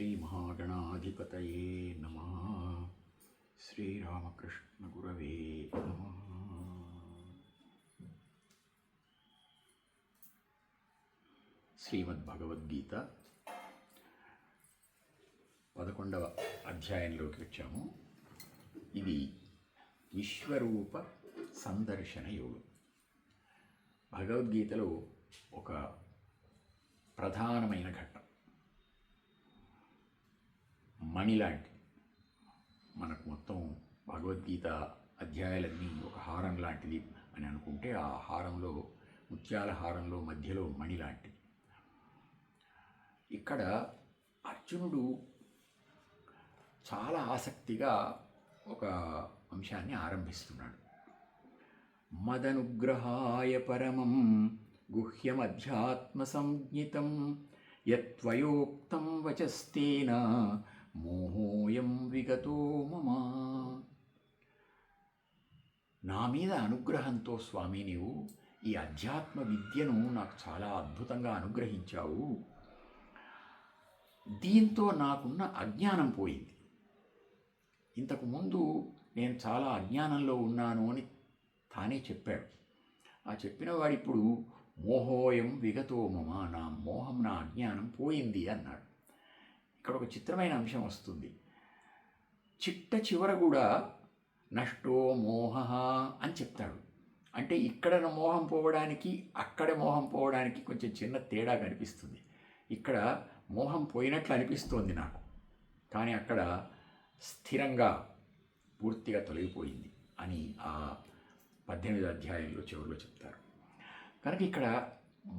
శ్రీమహాగణాధిపతయే నమః. శ్రీరామకృష్ణగురవే నమః. శ్రీమద్భగవద్గీత 11వ అధ్యాయంలోకి వచ్చాము. ఇది విశ్వరూప సందర్శన యోగం. భగవద్గీతలో ఒక ప్రధానమైన ఘట్టం, మణిలాంటి. మనకు మొత్తం భగవద్గీత అధ్యాయాలన్నీ ఒక హారం లాంటిది అని అనుకుంటే, ఆ హారంలో, ముత్యాల హారంలో మధ్యలో మణి లాంటిది. ఇక్కడ అర్జునుడు చాలా ఆసక్తిగా ఒక అంశాన్ని ఆరంభిస్తున్నాడు. మదనుగ్రహాయ పరమం గుహ్యమధ్యాత్మ సంజ్ఞితం యత్వయోక్తం వచస్తేన మోహోయం విగతో మమ. నా మీద అనుగ్రహంతో స్వామి, నీవు ఈ అధ్యాత్మ విద్యను నాకు చాలా అద్భుతంగా అనుగ్రహించావు. దీంతో నాకున్న అజ్ఞానం పోయింది. ఇంతకుముందు నేను చాలా అజ్ఞానంలో ఉన్నాను అని తానే చెప్పాడు. ఆ చెప్పిన వాడు ఇప్పుడు మోహోయం విగతో మమ, నా మోహం, నా అజ్ఞానం పోయింది అన్నాడు. ఇక్కడ ఒక చిత్రమైన అంశం వస్తుంది. చిట్ట చివర కూడా నష్టో మోహ అని చెప్తాడు. అంటే ఇక్కడ మోహం పోవడానికి, అక్కడ మోహం పోవడానికి కొంచెం చిన్న తేడా కనిపిస్తుంది. ఇక్కడ మోహం పోయినట్లు అనిపిస్తోంది నాకు, కానీ అక్కడ స్థిరంగా పూర్తిగా తొలగిపోయింది అని ఆ 18వ అధ్యాయంలో చివరిలో చెప్తారు. కనుక ఇక్కడ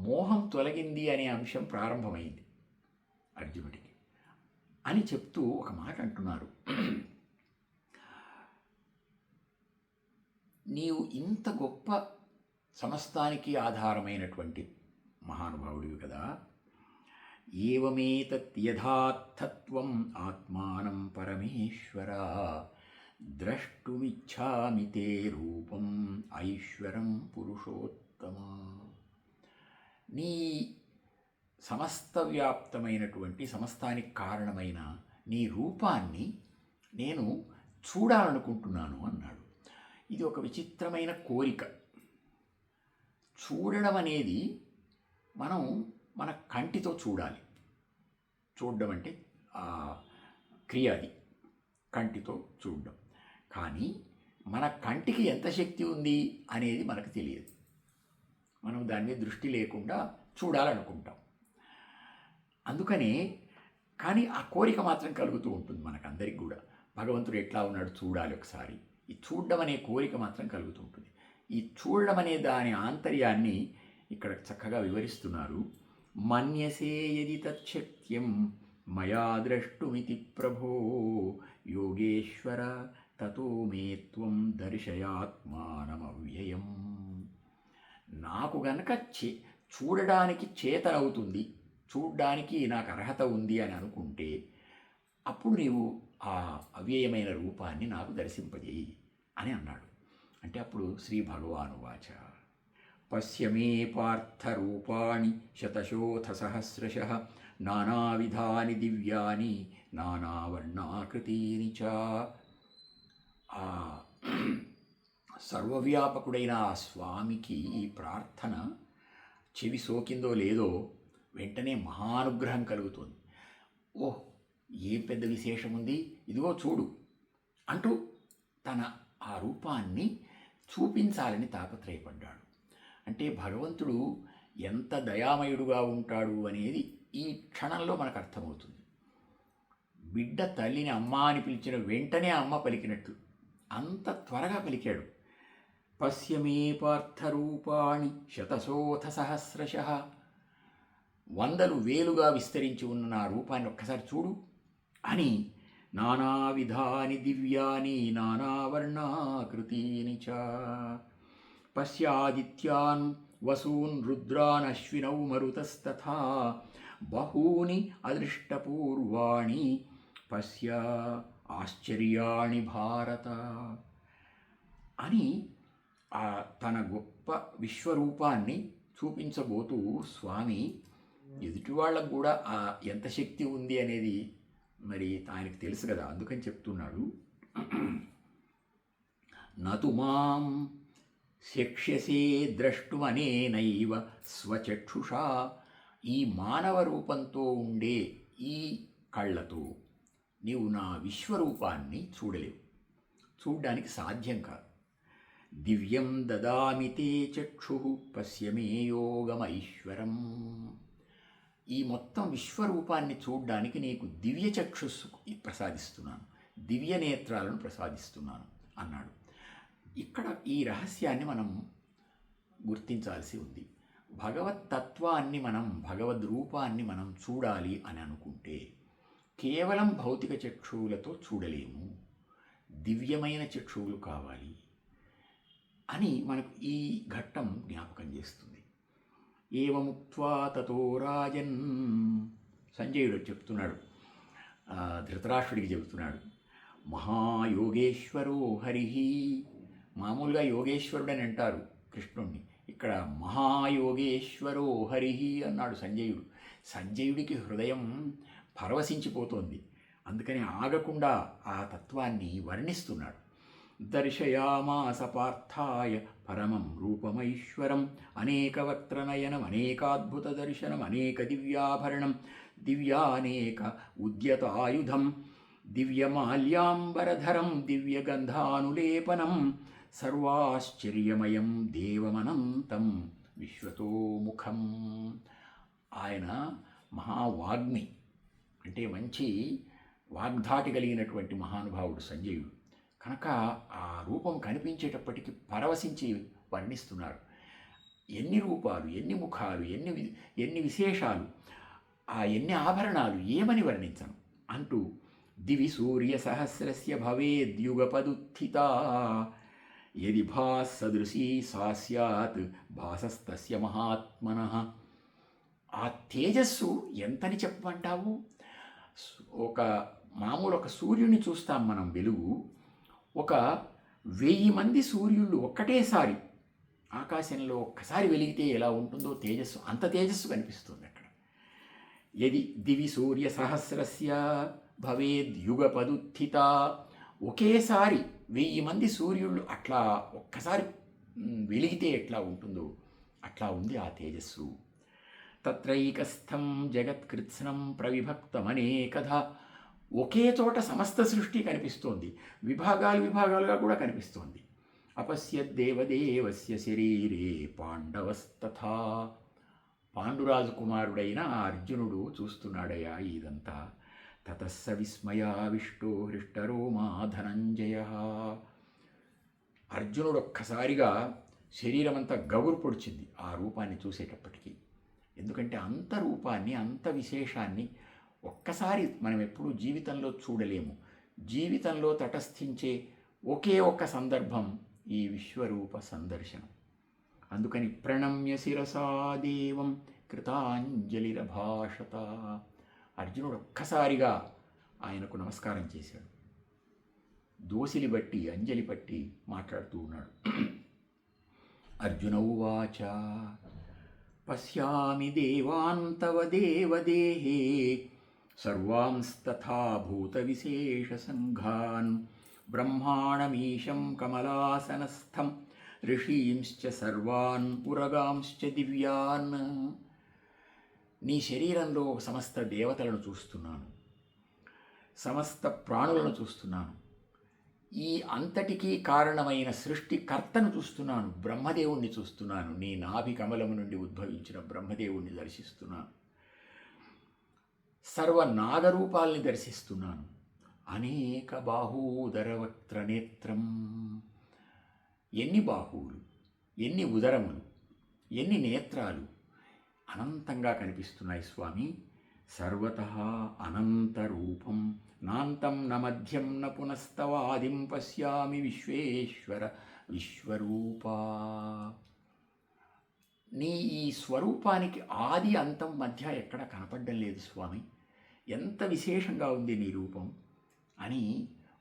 మోహం తొలగింది అనే అంశం ప్రారంభమైంది అర్జునుడికి అని చెప్తూ ఒక మాట అంటున్నారు. నీవు ఇంత గొప్ప సమస్తానికి ఆధారమైనటువంటి మహానుభావుడివి కదా, ఏవమేతత్ యథార్థత్వం ఆత్మానం పరమేశ్వర ద్రష్టుమిచ్ఛామి తే రూపం ఐశ్వరం పురుషోత్తమ. నీ సమస్త వ్యాప్తమైనటువంటి, సమస్తానికి కారణమైన నీ రూపాన్ని నేను చూడాలనుకుంటున్నాను అన్నాడు. ఇది ఒక విచిత్రమైన కోరిక. చూడడం అనేది మనం మన కంటితో చూడాలి. చూడడం అంటే ఆ క్రియ, అది కంటితో చూడడం. కానీ మన కంటికి ఎంత శక్తి ఉంది అనేది మనకు తెలియదు. మనం దాని మీద దృష్టి లేకుండా చూడాలనుకుంటాం. అందుకనే, కానీ ఆ కోరిక మాత్రం కలుగుతూ ఉంటుంది మనకందరికి కూడా. భగవంతుడు ఎట్లా ఉన్నాడు చూడాలి ఒకసారి. ఈ చూడడం అనే కోరిక మాత్రం కలుగుతూ ఉంటుంది. ఈ చూడడం అనే దాని ఆంతర్యాన్ని ఇక్కడ చక్కగా వివరిస్తున్నారు. మన్యసే యది తచ్చక్యం మయా ద్రష్టుమితి ప్రభో యోగేశ్వర తతో మే త్వం దర్శయాత్మానమవ్యయం. నాకు గనక చూడడానికి చేతనవుతుంది, చూడడానికి నాకు అర్హత ఉంది అని అనుకుంటే, అప్పుడు నీవు ఆ అవ్యయమైన రూపాన్ని నాకు దర్శింపజేయి అని అన్నాడు. అంటే అప్పుడు శ్రీ భగవాను వాచ పశ్య మే పార్థ రూపాణి శతశోథ సహస్రశః నానావిధాని దివ్యాని నానావర్ణాకృతీని చ. ఆ సర్వవ్యాపకుడైన ఆ స్వామికి ఈ ప్రార్థన చెవి సోకిందో లేదో, వెంటనే మహానుగ్రహం కలుగుతుంది. ఓహ్, ఏం పెద్ద విశేషం ఉంది, ఇదిగో చూడు అంటూ తన ఆ రూపాన్ని చూపించాలని తాపత్రయపడ్డాడు. అంటే భగవంతుడు ఎంత దయామయుడుగా ఉంటాడు అనేది ఈ క్షణంలో మనకు అర్థమవుతుంది. బిడ్డ తల్లిని అమ్మ అని పిలిచిన వెంటనే అమ్మ పలికినట్లు అంత త్వరగా పలికాడు. పశ్యమే పార్థరూపాణి శతశోథ సహస్రశః, వందలు వేలుగా విస్తరించి ఉన్న నా రూపాన్ని ఒక్కసారి చూడు అని. నానావిధాని దివ్యాని నానావర్ణాకృతీని చ. పశ్యాదిత్యాన్ వసూన్ రుద్రాన్ అశ్వినౌ మరుతస్తథా బహూని అదృష్టపూర్వాణి పశ్య ఆశ్చర్యాణి భారత అని తన గొప్ప విశ్వరూపాన్ని చూపించబోతూ స్వామి ఎదుటి వాళ్ళకు కూడా ఎంత శక్తి ఉంది అనేది మరి ఆయనకు తెలుసు కదా, అందుకని చెప్తున్నాడు, నతు మాం శక్ష్యసే ద్రష్టుమనేనైవ స్వచక్షుషా. ఈ మానవ రూపంతో ఉండే ఈ కళ్ళతో నీవు నా విశ్వరూపాన్ని చూడలేవు, చూడ్డానికి సాధ్యం కాదు. దివ్యం దదామి తే చక్షు పశ్యమే యోగమైశ్వరం. ఈ మొత్తం విశ్వరూపాన్ని చూడ్డానికి నీకు దివ్య చక్షుస్సు ప్రసాదిస్తున్నాను, దివ్య నేత్రాలను ప్రసాదిస్తున్నాను అన్నాడు. ఇక్కడ ఈ రహస్యాన్ని మనం గుర్తించాల్సి ఉంది. భగవత్ తత్వాన్ని మనం, భగవద్ రూపాన్ని మనం చూడాలి అని అనుకుంటే కేవలం భౌతిక చక్షువులతో చూడలేము, దివ్యమైన చక్షువులు కావాలి అని మనకు ఈ ఘట్టం జ్ఞాపకం చేస్తుంది. ఏవముక్త్వా తతో రాజన్, సంజయుడు చెప్తున్నాడు, ధృతరాష్ట్రుడికి చెబుతున్నాడు, మహాయోగేశ్వరో హరి. మామూలుగా యోగేశ్వరుడు అని అంటారు కృష్ణుణ్ణి, ఇక్కడ మహాయోగేశ్వరో హరి అన్నాడు సంజయుడు. సంజయుడికి హృదయం పరవశించిపోతోంది, అందుకని ఆగకుండా ఆ తత్వాన్ని వర్ణిస్తున్నాడు. దర్శయామాస పార్థాయ పరమం రూపమైశ్వరం అనేకవక్త్రనయనం అనేకాద్భుత దర్శనం అనేక దివ్యాభరణం దివ్యానేక ఉద్యతాయుధం దివ్యమాల్యాంబరధరం దివ్యగంధానులేపనం సర్వాశ్చర్యమయం దేవమనంతం విశ్వతోముఖం. ఆయన మహావాగ్మి, అంటే మంచి వాగ్ధాటి కలిగినటువంటి మహానుభావుడు సంజయుడు. కనుక ఆ రూపం కనిపించేటప్పటికి పరవశించి వర్ణిస్తున్నారు. ఎన్ని రూపాలు, ఎన్ని ముఖాలు, ఎన్ని విశేషాలు, ఆ ఎన్ని ఆభరణాలు, ఏమని వర్ణించను అంటూ దివి సూర్య సహస్రస్య భవేద్యుగపదుత్థిత యది భాసదృశీ సా స్యాత్ భాసస్తస్య మహాత్మనః. ఆ తేజస్సు ఎంతని చెప్పమంటావు? ఒక సూర్యుని చూస్తాం మనం వెలుగు, 1000 మంది సూర్యుళ్ళు ఒక్కటేసారి ఆకాశంలో ఒక్కసారి వెలిగితే ఎలా ఉంటుందో తేజస్సు, అంత తేజస్సు కనిపిస్తుంది అక్కడ. యది దివి సూర్య సహస్రస్య భవేద్యుగపదుత్థిత, ఒకేసారి 1000 మంది సూర్యుళ్ళు అట్లా ఒక్కసారి వెలిగితే ఎట్లా ఉంటుందో అట్లా ఉంది ఆ తేజస్సు. తత్రైకస్థం జగత్కృత్స్నం ప్రవిభక్తమనేకధ, ఒకే చోట సమస్త సృష్టి కనిపిస్తోంది, విభాగాలుగా కూడా కనిపిస్తోంది. అపశ్యద్దేవదేవస్య శరీరే పాండవస్తథా, పాండురాజు కుమారుడైన అర్జునుడు చూస్తున్నాడయా ఇదంతా. తతస్స విస్మయావిష్టో హృష్టరోమా ధనంజయ, అర్జునుడు ఒక్కసారిగా శరీరమంతా గగురు పొడిచింది ఆ రూపాన్ని చూసేటప్పటికీ. ఎందుకంటే అంత రూపాన్ని, అంత విశేషాన్ని ఒక్కసారి మనం ఎప్పుడూ జీవితంలో చూడలేము. జీవితంలో తటస్థించే ఒకే ఒక్క సందర్భం ఈ విశ్వరూప సందర్శనం. అందుకని ప్రణమ్య శిరసా దేవం కృతాంజలిరభాషత, అర్జునుడు ఒక్కసారిగా ఆయనకు నమస్కారం చేశాడు, దోసిలి బట్టి అంజలి పట్టి మాట్లాడుతూ ఉన్నాడు. అర్జున ఉవాచ పశ్యామి దేవాన్ తవ దేవదేహే సర్వాంస్తథా భూత విశేష సంఘాన్ బ్రహ్మాణమీశం కమలాసనస్థం ఋషీంశ్చ సర్వాన్ ఉరగాంశ్చ దివ్యాన్. నీ శరీరంలో సమస్త దేవతలను చూస్తున్నాను, సమస్త ప్రాణులను చూస్తున్నాను, ఈ అంతటికీ కారణమైన సృష్టికర్తను చూస్తున్నాను, బ్రహ్మదేవుణ్ణి చూస్తున్నాను, నీ నాభి కమలము నుండి ఉద్భవించిన బ్రహ్మదేవుణ్ణి దర్శిస్తున్నాను, సర్వనాగరూపాల్ని దర్శిస్తున్నాను. అనేక బాహూదరవక్త్రనేత్రం, ఎన్ని బాహువులు, ఎన్ని ఉదరములు, ఎన్ని నేత్రాలు అనంతంగా కనిపిస్తున్నాయి స్వామి. సర్వతః అనంతరూపం నాంతం న మధ్యం న పునస్తవాదిం పశ్యామి విశ్వేశ్వర విశ్వరూపా. నీ ఈ స్వరూపానికి ఆది అంతం మధ్య ఎక్కడ కనపడడం లేదు స్వామి, ఎంత విశేషంగా ఉంది నీ రూపం అని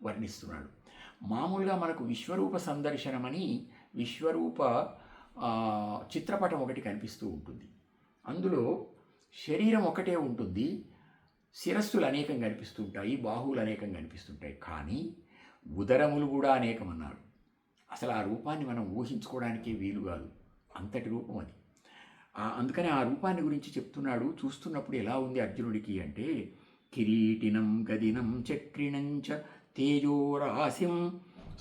వర్ణిస్తున్నాడు. మామూలుగా మనకు విశ్వరూప సందర్శనమని విశ్వరూప చిత్రపటం ఒకటి కనిపిస్తూ ఉంటుంది. అందులో శరీరం ఒకటే ఉంటుంది, శిరస్సులు అనేకం కనిపిస్తుంటాయి, బాహువులు అనేకం కనిపిస్తుంటాయి, కానీ ఉదరములు కూడా అనేకం అన్నారు. అసలు ఆ రూపాన్ని మనం ఊహించుకోవడానికే వీలు కాదు, అంతటి రూపం అది. అందుకని ఆ రూపాన్ని గురించి చెప్తున్నాడు. చూస్తున్నప్పుడు ఎలా ఉంది అర్జునుడికి అంటే, కిరీటినం గదినం చక్రిణంచ తేజోరాశిం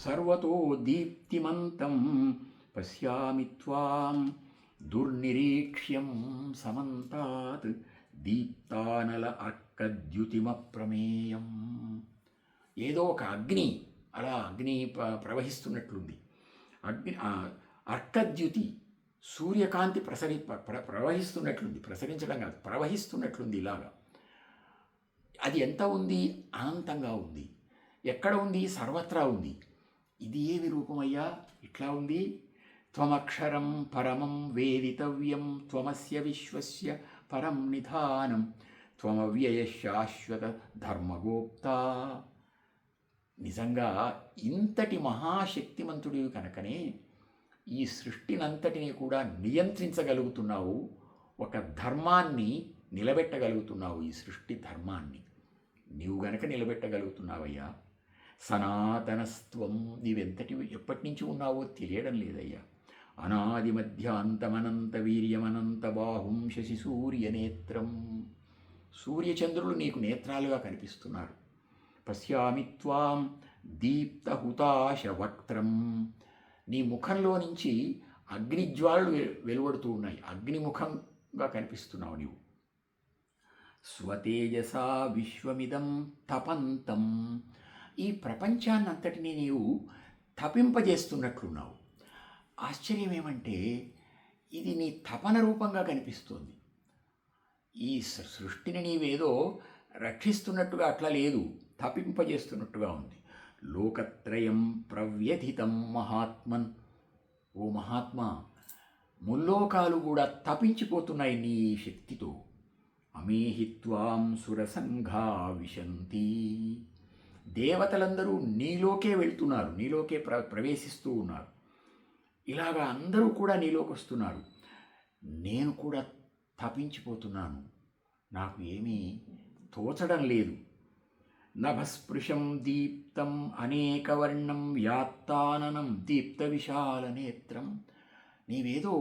సర్వతో దీప్తిమంతం పశ్యామి త్వాం దుర్నిరీక్ష్యం సమంతాత్ దీప్తానల అర్కద్యుతిమప్రమేయం. ఏదో ఒక అగ్ని, అలా అగ్ని ప్రవహిస్తున్నట్లుంది. అగ్ని అర్కద్యుతి, సూర్యకాంతి ప్రవహిస్తున్నట్లుంది. ప్రసరించడం కాదు, ప్రవహిస్తున్నట్లుంది ఇలాగా. అది ఎంత ఉంది? అనంతంగా ఉంది. ఎక్కడ ఉంది? సర్వత్రా ఉంది. ఇది ఏమి రూపమయ్యా ఇట్లా ఉంది? త్వమక్షరం పరమం వేదితవ్యం త్వమస్య విశ్వస్య పరం నిధానం త్వమవ్యయ శాశ్వత ధర్మగోప్త. నిజంగా ఇంతటి మహాశక్తిమంతుడివి కనుకనే ఈ సృష్టినంతటిని కూడా నియంత్రించగలుగుతున్నావు, ఒక ధర్మాన్ని నిలబెట్టగలుగుతున్నావు. ఈ సృష్టి ధర్మాన్ని నీవు గనక నిలబెట్టగలుగుతున్నావయ్యా. సనాతనస్త్వం, ఎప్పటి నుంచి ఉన్నావో తెలియడం లేదయ్యా. అనాది మధ్యాంతమనంత వీర్యమనంత బాహుం శశి సూర్యనేత్రం. సూర్యచంద్రులు నీకు నేత్రాలుగా కనిపిస్తున్నారు. పశ్యామి త్వాం దీప్తహుతాశ వక్త్రం. నీ ముఖంలో నుంచి అగ్నిజ్వాలలు వెలువడుతూ ఉన్నాయి. అగ్నిముఖంగా కనిపిస్తున్నావు నీవు. స్వతేజసా విశ్వమిదం తపంతం. ఈ ప్రపంచాన్నంతటినీ నీవు తపింపజేస్తున్నట్లున్నావు. ఆశ్చర్యం ఏమంటే, ఇది నీ తపన రూపంగా కనిపిస్తోంది. ఈ సృష్టిని నీవేదో రక్షిస్తున్నట్టుగా అట్లా లేదు, తపింపజేస్తున్నట్టుగా ఉంది. లోకత్రయం ప్రవ్యధితం మహాత్మన్. ఓ మహాత్మా, ముల్లోకాలు కూడా తపించిపోతున్నాయి నీ శక్తితో. అమేహిత్వాం సురసంఘా విశంతి. దేవతలందరూ నీలోకే వెళ్తున్నారు, నీలోకే ప్రవేశిస్తూ ఉన్నారు. ఇలాగా అందరూ కూడా నీలోకి వస్తున్నారు. నేను కూడా తపించిపోతున్నాను, నాకు ఏమీ తోచడం లేదు. నభస్పృశం దీప్తం అనేకవర్ణం వ్యాత్తాననం దీప్త విశాల నేత్రం. నీవేదో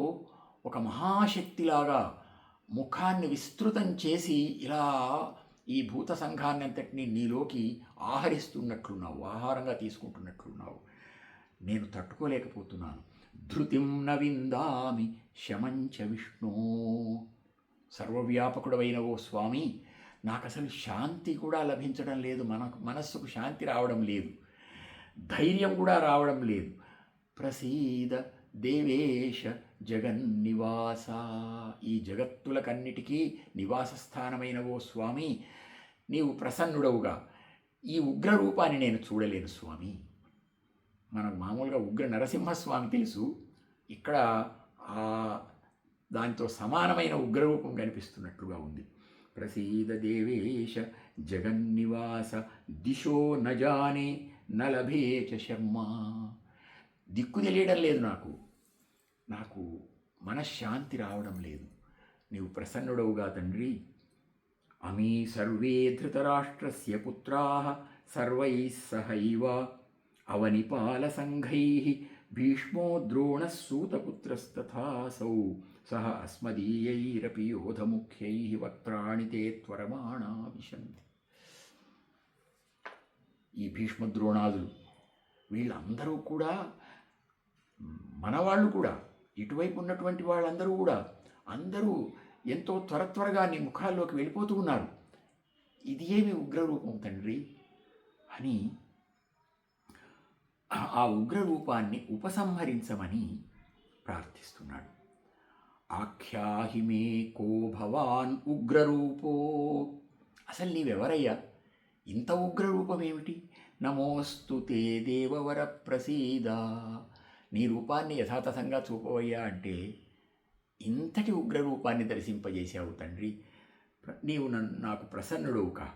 ఒక మహాశక్తిలాగా ముఖాన్ని విస్తృతం చేసి ఇలా ఈ భూత సంఘాన్ని అంతటినీ నీలోకి ఆహరిస్తున్నట్లున్నావు, ఆహారంగా తీసుకుంటున్నట్లున్నావు. నేను తట్టుకోలేకపోతున్నాను. ధృతిం నవిందామి శమంచ విష్ణు. సర్వవ్యాపకుడవైన ఓ స్వామి, నాకు అసలు శాంతి కూడా లభించడం లేదు, మనస్సుకు శాంతి రావడం లేదు, ధైర్యం కూడా రావడం లేదు. ప్రసీద దేవేశ జగన్నివాస. ఈ జగత్తులకన్నిటికీ నివాస స్థానమైన ఓ స్వామి, నీవు ప్రసన్నుడవుగా. ఈ ఉగ్రరూపాన్ని నేను చూడలేను స్వామి. మనకు మామూలుగా ఉగ్ర నరసింహస్వామి తెలుసు, ఇక్కడ దానితో సమానమైన ఉగ్రరూపం కనిపిస్తున్నట్లుగా ఉంది. ప్రసీద దేవేశ జగన్నివాస దిశో నజానే నలభే చ శర్మ. దిక్కు తెలియడం లేదు నాకు మనశ్శాంతి రావడం లేదు. నీవు ప్రసన్నుడవుగా తండ్రి. అమీ సర్వే ధృతరాష్ట్రస్య పుత్రాః సర్వైః సహైవ అవనిపాల సంఘైః భీష్మో ద్రోణः సూతపుత్రస్తథాసౌ సహ అస్మదీయైరపి యోధముఖ్యైః వక్త్రాణి తే త్వరమాణా విశంతి. ఈ భీష్మద్రోణాదులు వీళ్ళందరూ కూడా మనవాళ్ళు కూడా, ఇటువైపు ఉన్నటువంటి వాళ్ళందరూ కూడా అందరూ ఎంతో త్వరగా నీ ముఖాల్లోకి వెళ్ళిపోతూ ఉన్నారు. ఇది ఏమి ఉగ్రరూపం తండ్రి అని ఆ ఉగ్రరూపాన్ని ఉపసంహరించమని ప్రార్థిస్తున్నాడు. ఆఖ్యాహి మే కో భవాన్ ఉగ్రరూపో. అసలు నీవెవరయ్యా? ఇంత ఉగ్రరూపం ఏమిటి? నమోస్తు తే దేవవర ప్రసీద. నీ రూపాన్ని యథాతథంగా చూపవయ్యా అంటే ఇంతటి ఉగ్రరూపాన్ని దర్శింపజేశావు తండ్రి. నీవు నాకు ప్రసన్నుడవు కా.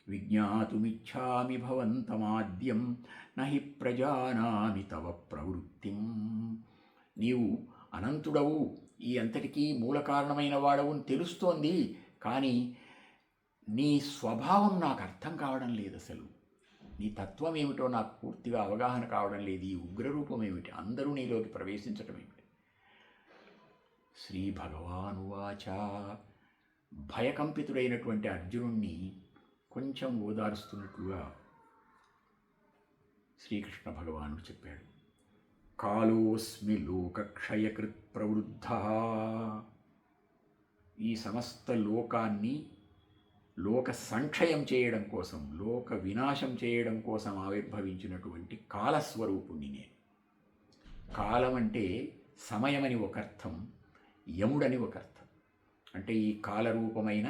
విజ్ఞాతుమిచ్ఛామి భవంతమాద్యం నహి ప్రజానామి తవ ప్రవృత్తిం. నీవు అనంతుడవు, ఈ అంతటికీ మూల కారణమైన వాడవు తెలుస్తోంది, కానీ నీ స్వభావం నాకు అర్థం కావడం లేదు అసలు. నీ తత్వం ఏమిటో నాకు పూర్తిగా అవగాహన కావడం లేదు. ఈ ఉగ్రరూపం ఏమిటి? అందరూ నీలోకి ప్రవేశించటం ఏమిటి? శ్రీ భగవానువాచ. భయకంపితుడైనటువంటి అర్జునుణ్ణి కొంచెం ఓదారుస్తున్నట్లుగా శ్రీకృష్ణ భగవానుడు చెప్పాడు. కాలోస్మి లోకక్షయకృత్ ప్రవృద్ధ. ఈ సమస్త లోకాన్ని లోక సంక్షయం చేయడం కోసం, లోక వినాశం చేయడం కోసం ఆవిర్భవించినటువంటి కాలస్వరూపుణ్ణి నేను. కాలం అంటే సమయమని ఒక అర్థం, యముడని ఒక అర్థం. అంటే ఈ కాలరూపమైన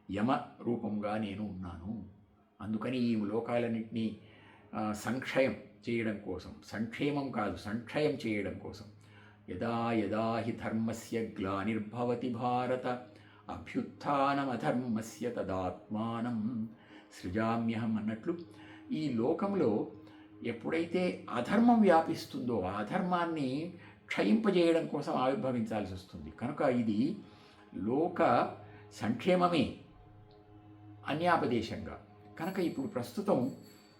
యమ రూపంగా నేను ఉన్నాను. అందుకని ఈ లోకాలన్నింటినీ సంక్షయం చేయడం కోసం, సంక్షేమం కాదు సంక్షయం చేయడం కోసం, యదా యదా హి ధర్మస్య గ్లానిర్భవతి భారత అభ్యుత్థానమధర్మస్య తదాత్మానం సృజామ్యహం అన్నట్లు ఈ లోకంలో ఎప్పుడైతే అధర్మం వ్యాపిస్తుందో ఆ అధర్మాన్ని క్షయింపజేయడం కోసం ఆవిర్భవించాల్సి వస్తుంది. కనుక ఇది లోక సంక్షేమమే అన్యాపదేశంగా. కనుక ఇప్పుడు ప్రస్తుతం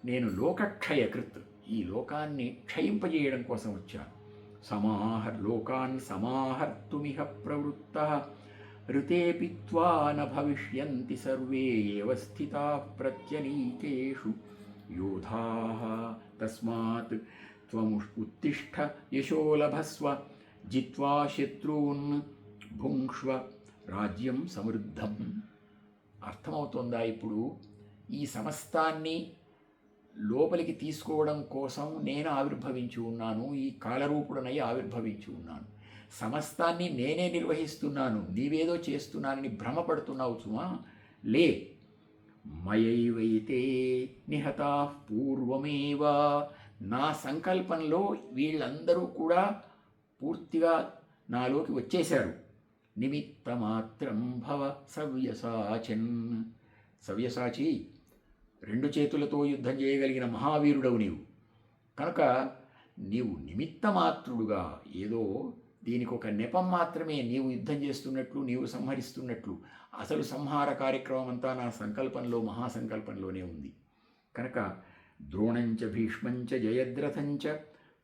నేను లోకక్షయకృత్, ఈ లోకాన్ని క్షయింపజేయడం కోసం వచ్చాను. లోకాన్ సమాహర్తుమిహ ప్రవృత్త ఋతేపి త్వా న భవిష్యంతి సర్వే ఏవ స్థితాః ప్రత్యనీకేషు యోధాః తస్మాత్ త్వం ఉత్తిష్ఠ యశో లభస్వ జిత్వా శత్రూన్ భుంక్ష్వ రాజ్యం సమృద్ధం. అర్థమవుతోందా ఇప్పుడు? ఈ సమస్తాన్ని లోపలికి తీసుకోవడం కోసం నేను ఆవిర్భవించి ఉన్నాను, ఈ కాలరూపుడనై ఆవిర్భవించి ఉన్నాను. సమస్తాన్ని నేనే నిర్వహిస్తున్నాను, నీవేదో చేస్తున్నానని భ్రమపడుతున్నావు సుమా. లే, మయైవైతే నిహతాః పూర్వమేవ. నా సంకల్పంలో వీళ్ళందరూ కూడా పూర్తిగా నాలోకి వచ్చేశారు. నిమిత్తమాత్రం భవ సవ్యసాచన్. సవ్యసాచి, రెండు చేతులతో యుద్ధం చేయగలిగిన మహావీరుడవు నీవు. కనుక నీవు నిమిత్తమాత్రుడుగా, ఏదో దీనికి ఒక నెపం మాత్రమే, నీవు యుద్ధం చేస్తున్నట్లు, నీవు సంహరిస్తున్నట్లు, అసలు సంహార కార్యక్రమం అంతా నా సంకల్పంలో, మహాసంకల్పంలోనే ఉంది. కనుక ద్రోణంచ భీష్మంచ జయద్రథంచ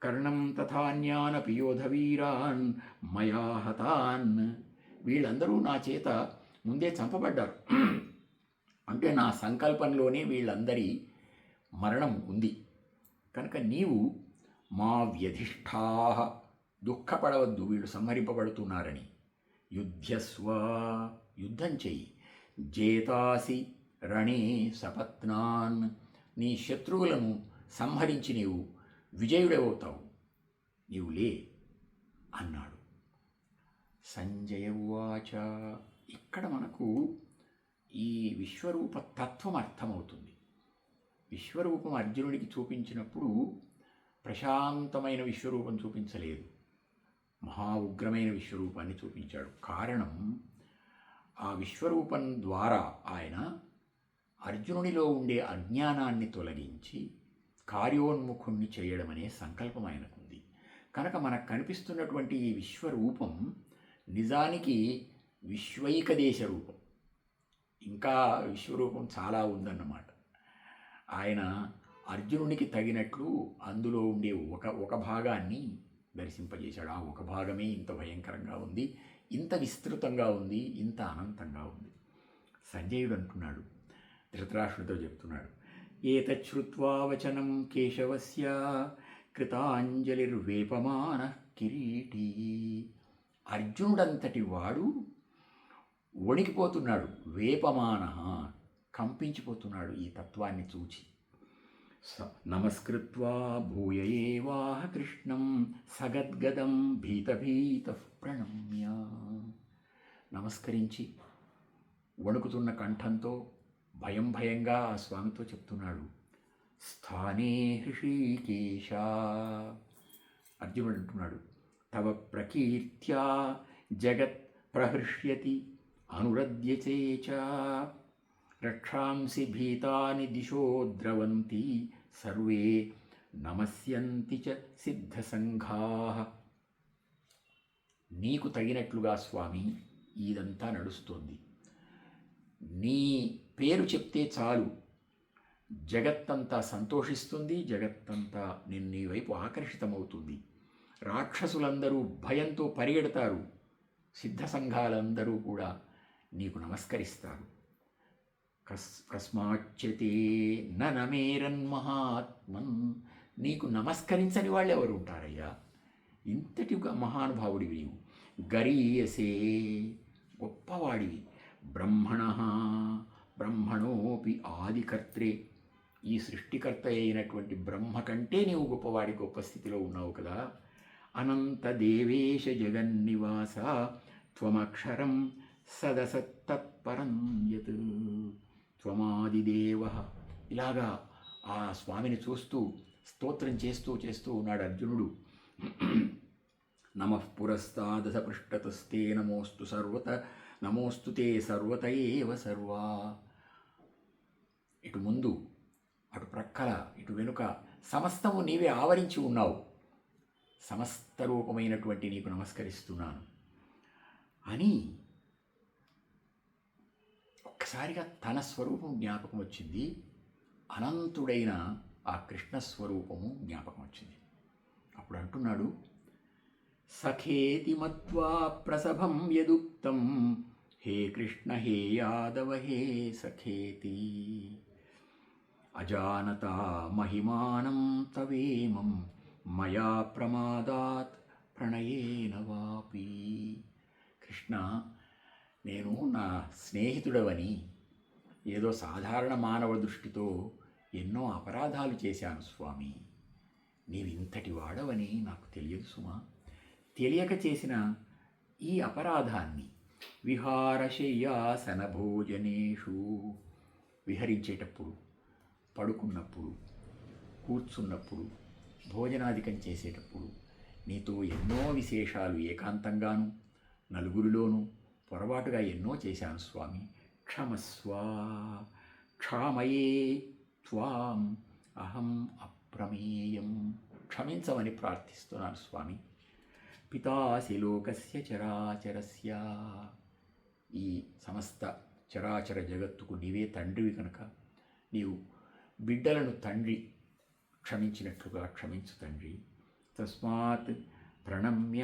కర్ణం తథాన్యానపి యోధవీరాన్ మయా హతాన్. వీళ్ళందరూ నా చేత ముందే చంపబడ్డారు. అంటే నా సంకల్పంలోనే వీళ్ళందరి మరణం ఉంది. కనుక నీవు మా వ్యధిష్ఠాః, దుఃఖపడవద్దు వీళ్ళు సంహరింపబడుతున్నారని. యుద్ధస్వ, యుద్ధం చెయ్యి. జేతాసి రణే సపత్నాన్, నీ శత్రువులను సంహరించి నీవు విజయుడవుతావు, నీవు లే అన్నాడు. సంజయ ఉవాచ. ఇక్కడ మనకు ఈ విశ్వరూప తత్వం అర్థమవుతుంది. విశ్వరూపం అర్జునుడికి చూపించినప్పుడు ప్రశాంతమైన విశ్వరూపం చూపించలేదు, మహా ఉగ్రమైన విశ్వరూపాన్ని చూపించాడు. కారణం, ఆ విశ్వరూపం ద్వారా ఆయన అర్జునుడిలో ఉండే అజ్ఞానాన్ని తొలగించి కార్యోన్ముఖుణ్ణి చేయడం అనే సంకల్పం ఆయనకుంది. కనుక మనకు కనిపిస్తున్నటువంటి ఈ విశ్వరూపం నిజానికి విశ్వైకదేశ రూపం. ఇంకా విశ్వరూపం చాలా ఉందన్నమాట. ఆయన అర్జునునికి తగినట్లు అందులో ఉండే ఒక భాగాన్ని దర్శింపజేశాడు. ఆ ఒక భాగమే ఇంత భయంకరంగా ఉంది, ఇంత విస్తృతంగా ఉంది, ఇంత అనంతంగా ఉంది. సంజయుడు అంటున్నాడు, ధృతరాష్ట్రుడితో చెప్తున్నాడు, ఏతచ్ఛ్రుత్వా వచనం కేశవస్య కృతాంజలిర్వేపమాన కిరీటీ. అర్జునుడంతటి వాడు వణికిపోతున్నాడు, వేపమాన, కంపించిపోతున్నాడు ఈ తత్వాన్ని చూచి. నమస్కృత్వా భూయ ఏవాహ కృష్ణం సగద్గదం భీతభీతః ప్రణమ్య. నమస్కరించి వణుకుతున్న కంఠంతో భయంగా ఆ స్వామితో చెప్తున్నాడు, స్థానే హృషీకేశ. అర్జునుడు అంటున్నాడు, తవ ప్రకీర్త్యా జగత్ ప్రహృష్యతి అనురద్యతే చ రక్షాంసి భీతాని దిశో ద్రవంతి సర్వే నమస్యంతి చ సిద్ధసంఘాః. నీకు తగినట్లుగా స్వామి ఇదంతా నడుస్తోంది. నీ పేరు చెప్తే చాలు జగత్తంతా సంతోషిస్తుంది, జగత్తంతా నీ వైపు ఆకర్షితమవుతుంది. రాక్షసులందరూ భయంతో పరిగెడతారు, సిద్ధ సంఘాలందరూ కూడా నీకు నమస్కరిస్తారు. కస్మాచ్యతే ననమేరన్ మహాత్మన్, నీకు నమస్కరించని వాళ్ళు ఎవరు ఉంటారయ్యా? ఇంతటి మహానుభావుడివి నీవు. గరీయసే, గొప్పవాడివి. బ్రహ్మణ, బ్రహ్మణోపి ఆదికర్త్రే, ఈ సృష్టికర్త అయినటువంటి బ్రహ్మ కంటే నీవు గొప్పవాడి గొప్ప స్థితిలో ఉన్నావు కదా. అనంత దేవేశ జగన్నివాస త్వమక్షరం సదసత్తత్పరం యత్ త్వమాదిదేవ. ఇలాగా ఆ స్వామిని చూస్తూ స్తోత్రం చేస్తూ చేస్తూ ఉన్నాడు అర్జునుడు. నమః పురస్తాదస పృష్ఠతస్తే నమోస్తు సర్వత, నమోస్తు తే సర్వత ఏవ సర్వా. ఇటు ముందు, అటు ప్రక్కల, ఇటు వెనుక సమస్తము నీవే ఆవరించి ఉన్నావు. సమస్త రూపమైనటువంటి నీకు నమస్కరిస్తున్నాను అని ఒక్కసారిగా తన స్వరూపం జ్ఞాపకం వచ్చింది. అనంతుడైన ఆ కృష్ణస్వరూపము జ్ఞాపకం వచ్చింది. అప్పుడు అంటున్నాడు, సఖేతి మత్వా ప్రసభం యదుక్తం హే కృష్ణ హే యాదవ హే సఖేతి అజానతా మహిమానం తవేమం మయా ప్రమాదాత్ ప్రణయేన వాపి. కృష్ణ, నేను నా స్నేహితుడవని ఏదో సాధారణ మానవ దృష్టితో ఎన్నో అపరాధాలు చేశాను స్వామి. నీవింతటి వాడవని నాకు తెలియదు సుమా. తెలియక చేసిన ఈ అపరాధాన్ని విహారశయ్యాసన భోజనేషు, విహరించేటప్పుడు, పడుకున్నప్పుడు, కూర్చున్నప్పుడు, భోజనాధికం చేసేటప్పుడు నీతో ఎన్నో విశేషాలు ఏకాంతంగాను నలుగురిలోనూ పొరపాటుగా ఎన్నో చేశాను స్వామి. క్షమస్వ, క్షామయే త్వాం అహం అప్రమేయం. క్షమించమని ప్రార్థిస్తున్నాను స్వామి. పితాసి లోకస్య చరాచరస్య, ఈ సమస్త చరాచర జగత్తుకు నీవే తండ్రివి కనుక నీవు బిడ్డలను తండ్రి క్షమించినట్లుగా క్షమించు తండ్రి. తస్మాత్ ప్రణమ్య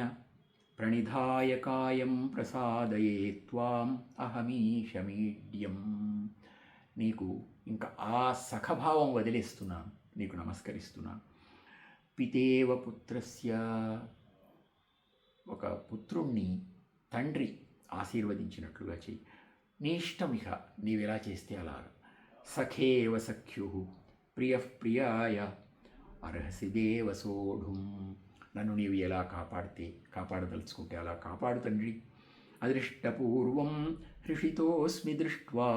ప్రణిధాయ కాయం ప్రసాదయే త్వాం అహమీశమీడ్యం. నీకు ఇంకా ఆ సఖభావం వదిలేస్తున్నాను, నీకు నమస్కరిస్తున్నాను. పితేవ పుత్రస్య, ఒక పుత్రుణ్ణి తండ్రి ఆశీర్వదించినట్లుగా చెయ్యి. నీ ఇష్టం, ఇక నీవెలా చేస్తే అలా. సఖేవ సఖ్యు ప్రియ ప్రియాయ అర్హసి దేవ సోఢుం. నన్ను నీవు ఎలా కాపాడదలుచుకుంటే అలా కాపాడు తండ్రి. అదృష్టపూర్వం హృషితోస్మి దృష్ట్వా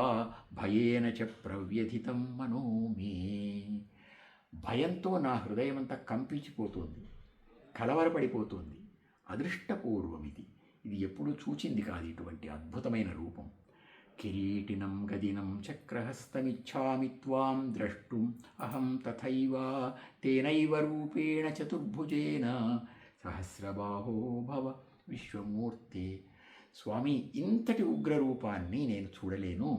భయేన చ ప్రవ్యథితం మనో మే. భయంతో నా హృదయమంతా కంపించిపోతుంది, కలవరపడిపోతుంది. అదృష్టపూర్వం ఇది ఎప్పుడూ చూచింది కాదు ఇటువంటి అద్భుతమైన రూపం. కిరీటినం గదినం చక్రహస్తమిచ్ఛామి త్వాం ద్రష్టుం అహం తథైవ తేనైవ రూపేణ చతుర్భుజేన సహస్రబాహో భవ విశ్వమూర్తే. స్వామి, ఇంతటి ఉగ్రరూపాన్ని నేను చూడలేను,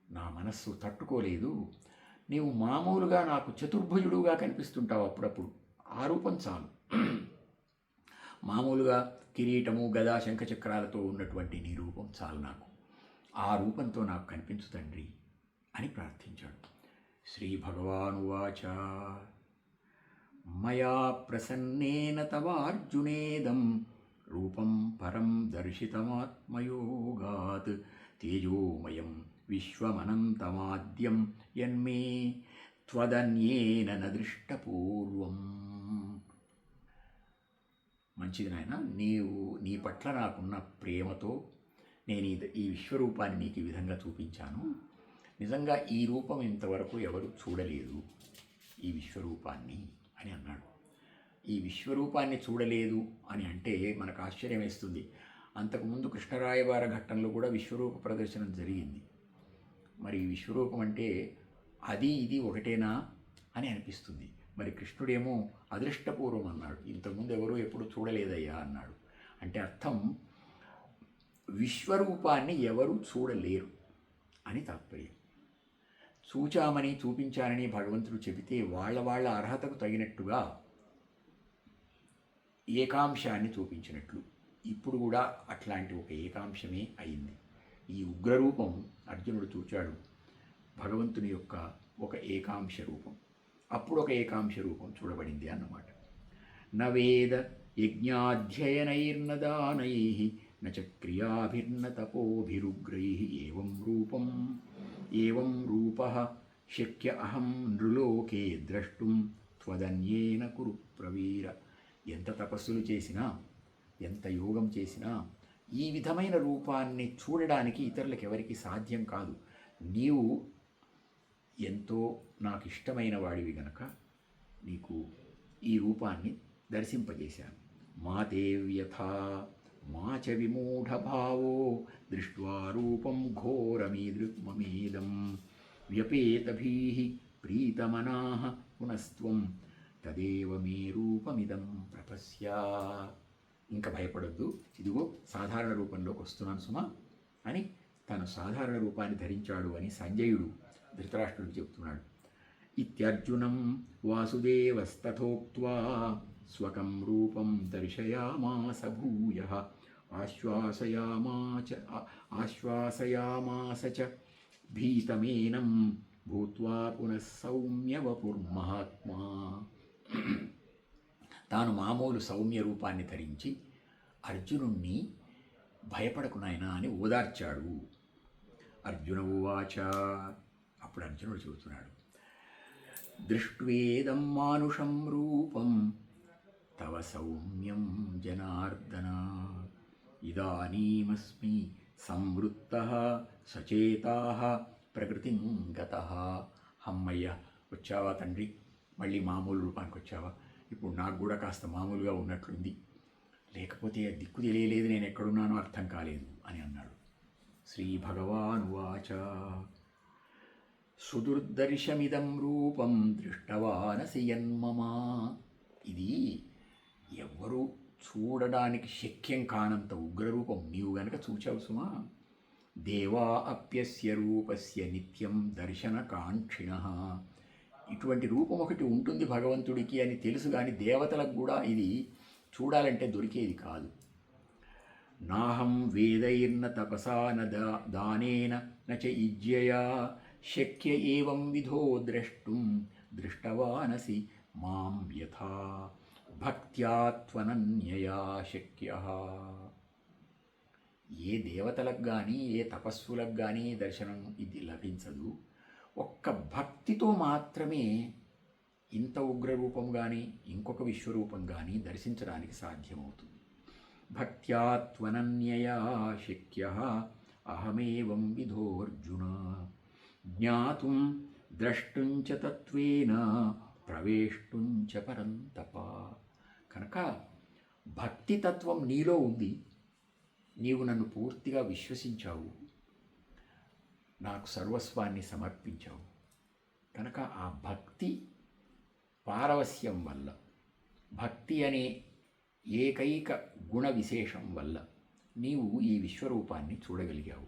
నా మనస్సు తట్టుకోలేదు. నీవు మామూలుగా నాకు చతుర్భుజుడుగా కనిపిస్తుంటావు అప్పుడప్పుడు, ఆ రూపం చాలు. మామూలుగా కిరీటము గదా శంఖచక్రాలతో ఉన్నటువంటి నీ రూపం చాలు నాకు, ఆ రూపంతో నాకు కనిపించు తండ్రి అని ప్రార్థించాడు. శ్రీ భగవానువాచ మయా ప్రసన్నేన తవార్జునేదం రూపం పరం దర్శితమాత్మయోగాత్ తేజోమయం విశ్వమనంతమాద్యం యన్మే త్వదన్యేన న దృష్టపూర్వం. మంచిది నాయన, నీ పట్ల నాకున్న ప్రేమతో నేను ఈ విశ్వరూపాన్ని నీకు ఈ విధంగా చూపించాను. నిజంగా ఈ రూపం ఇంతవరకు ఎవరు చూడలేదు, ఈ విశ్వరూపాన్ని అని అన్నాడు. ఈ విశ్వరూపాన్ని చూడలేదు అని అంటే మనకు ఆశ్చర్యం వేస్తుంది. అంతకుముందు కృష్ణరాయబార ఘట్టంలో కూడా విశ్వరూప ప్రదర్శనం జరిగింది. మరి ఈ విశ్వరూపం అంటే అది ఇది ఒకటేనా అని అనిపిస్తుంది. మరి కృష్ణుడేమో అదృష్టపూర్వం అన్నాడు, ఇంతకుముందు ఎవరూ ఎప్పుడు చూడలేదయ్యా అన్నాడు. అంటే అర్థం విశ్వరూపాన్ని ఎవరు చూడలేరు, అని తాత్పర్యం. చూచామని చూపించానని భగవంతుడు చెబితే వాళ్ళ అర్హతకు తగినట్టుగా ఏకాంశాన్ని చూపించినట్లు ఇప్పుడు కూడా అట్లాంటి ఒక ఏకాంశమే అయింది. ఈ ఉగ్రరూపం అర్జునుడు చూచాడు భగవంతుని యొక్క ఒక ఏకాంశ రూపం, అప్పుడు ఒక ఏకాంశ రూపం చూడబడింది అన్నమాట. నవేద యజ్ఞాధ్యయనైర్న దానైః న చ క్రియాభిర్న తపోభిరుగ్రైః ఏవం రూపః శక్య అహం నృలోకే ద్రష్టుం త్వదన్యేన కురు ప్రవీర. ఎంత తపస్సులు చేసినా, ఎంత యోగం చేసినా ఈ విధమైన రూపాన్ని చూడడానికి ఇతరులకు ఎవరికి సాధ్యం కాదు. నీవు ఎంతో నాకు ఇష్టమైన వాడివి గనక నీకు ఈ రూపాన్ని దర్శింపజేశాను. మాతే వ్యథా మా చ విమూఢభావో దృష్ట్వా రూపం ఘోరమీదృమమేదం వ్యపేతభీః ప్రీతమనాః పునస్త్వం తదేవ మే రూపమిదం ప్రపశ్య. ఇంకా భయపడొద్దు, ఇదిగో సాధారణ రూపంలోకి వస్తున్నాను సుమా అని తను సాధారణ రూపాన్ని ధరించాడు అని సంజయుడు ధృతరాష్ట్రుడికి చెప్తున్నాడు. ఇత్యర్జునం వాసుదేవస్తథోక్త్వా స్వకం రూపం దర్శయామాస భూయః ఆశ్వాసయామాస చ భీతమేనం భూత్వా పునః సౌమ్యవపుర్మహాత్మా. తాను మామూలు సౌమ్య రూపాన్ని ధరించి అర్జునుణ్ణి భయపడకు నాయనా అని ఓదార్చాడు. అర్జున ఉవాచ, అప్పుడు అర్జునుడు చెబుతున్నాడు, దృష్ట్వేదం మానుషం రూపం తవ సౌమ్యం జనార్దన ఇదానీమస్మి సంవృత్తః సచేతాః ప్రకృతిం గతః. అమ్మయ్య, వచ్చావా తండ్రి, మళ్ళీ మామూలు రూపానికి వచ్చావా? ఇప్పుడు నాకు కూడా కాస్త మామూలుగా ఉన్నట్లుంది, లేకపోతే దిక్కు తెలియలేదు, నేను ఎక్కడున్నానో అర్థం కాలేదు అని అన్నాడు. శ్రీ భగవానువాచ, సుదుర్దర్శమిదం రూపం దృష్టవానసి యన్మమ. ఇది ఎవ్వరూ చూడడానికి శక్యం కానంత ఉగ్రరూపం నీవు గనక చూచావు సుమా. దేవా అప్యస్య రూపస్య నిత్యం దర్శన కాంక్షిణః. ఇటువంటి రూపం ఒకటి ఉంటుంది భగవంతుడికి అని తెలుసు, కానీ దేవతలకు కూడా ఇది చూడాలంటే దొరికేది కాదు. నాహం వేదైర్న తపసా న దానేన న చ ఇజ్యయా శక్య ఏవం విధో ద్రష్టుం దృష్టవానసి మాం యథా భక్త్యా త్వనన్యయా శక్యః. ఏ దేవతలకు కానీ ఏ తపస్సులకు కానీ దర్శనం ఇది లభించదు. ఒక్క భక్తితో మాత్రమే ఇంత ఉగ్రరూపం కానీ ఇంకొక విశ్వరూపం కానీ దర్శించడానికి సాధ్యమవుతుంది. భక్త్యా త్వనన్యయా శక్యః అహమేవం విధోర్జున జ్ఞాతుం ద్రష్టుం చ తత్వేన ప్రవేష్టుం చ పరంతప. కనుక భక్తి తత్వం నీలో ఉంది, నీవు నన్ను పూర్తిగా విశ్వసించావు, నాకు సర్వస్వాన్ని సమర్పించావు. కనుక ఆ భక్తి పారవస్యం వల్ల, భక్తి అనే ఏకైక గుణ విశేషం వల్ల నీవు ఈ విశ్వరూపాన్ని చూడగలిగావు.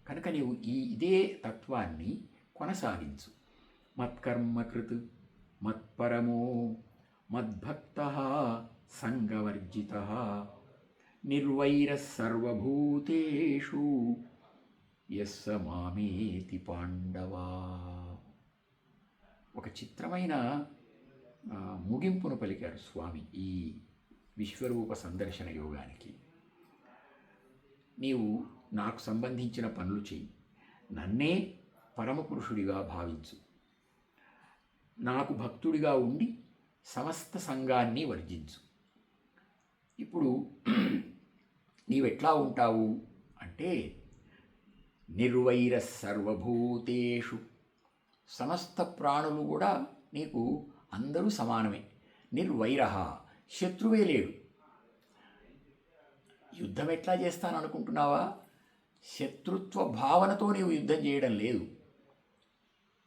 కనుక నీవు ఇదే తత్వాన్ని కొనసాగించు. మత్కర్మకృత్ మత్పరమో మద్భక్తః సంగవర్జితః నిర్వైరః సర్వభూతేషు యస్స మామేతి పాండవా. ఒక చిత్రమైన ముగింపును పలికారు స్వామి ఈ విశ్వరూప సందర్శన యోగానికి. నీవు నాకు సంబంధించిన పనులు చెయ్యి, నన్నే పరమపురుషుడిగా భావించు, నాకు భక్తుడిగా ఉండి సమస్త సంఘాన్ని వర్జించు. ఇప్పుడు నీవెట్లా ఉంటావు అంటే, నిర్వైర సర్వభూతేషు, సమస్త ప్రాణులు కూడా నీకు అందరూ సమానమే. నిర్వైర, శత్రువే లేడు. యుద్ధం ఎట్లా చేస్తాను అనుకుంటున్నావా? శత్రుత్వ భావనతో నీవు యుద్ధం చేయడం లేదు,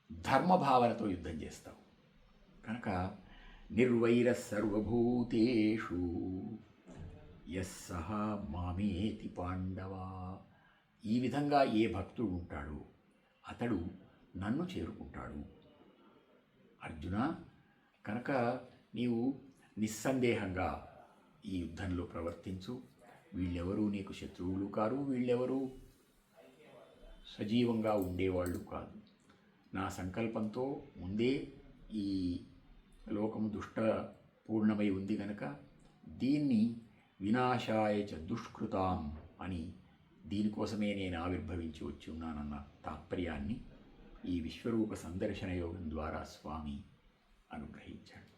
ధర్మభావనతో యుద్ధం చేస్తావు. కనుక నిర్వైర సర్వభూతేషు యస్సహ మామేతి పాండవా. ఈ విధంగా ఏ భక్తుడు ఉంటాడో, అతడు నన్ను చేరుకుంటాడు. అర్జున, కనుక నీవు నిస్సందేహంగా ఈ యుద్ధంలో ప్రవర్తించు. వీళ్ళెవరూ నీకు శత్రువులు కారు, వీళ్ళెవరూ సజీవంగా ఉండేవాళ్ళు కాదు. నా సంకల్పంతో ముందే ఈ లోకము దుష్టపూర్ణమై ఉంది కనుక దీన్ని వినాశాయ చ దుష్కృతాం అని, దీనికోసమే నేను ఆవిర్భవించి వచ్చి ఉన్నానన్న తాత్పర్యాన్ని ఈ విశ్వరూప సందర్శన యోగం ద్వారా స్వామి అనుగ్రహించాడు.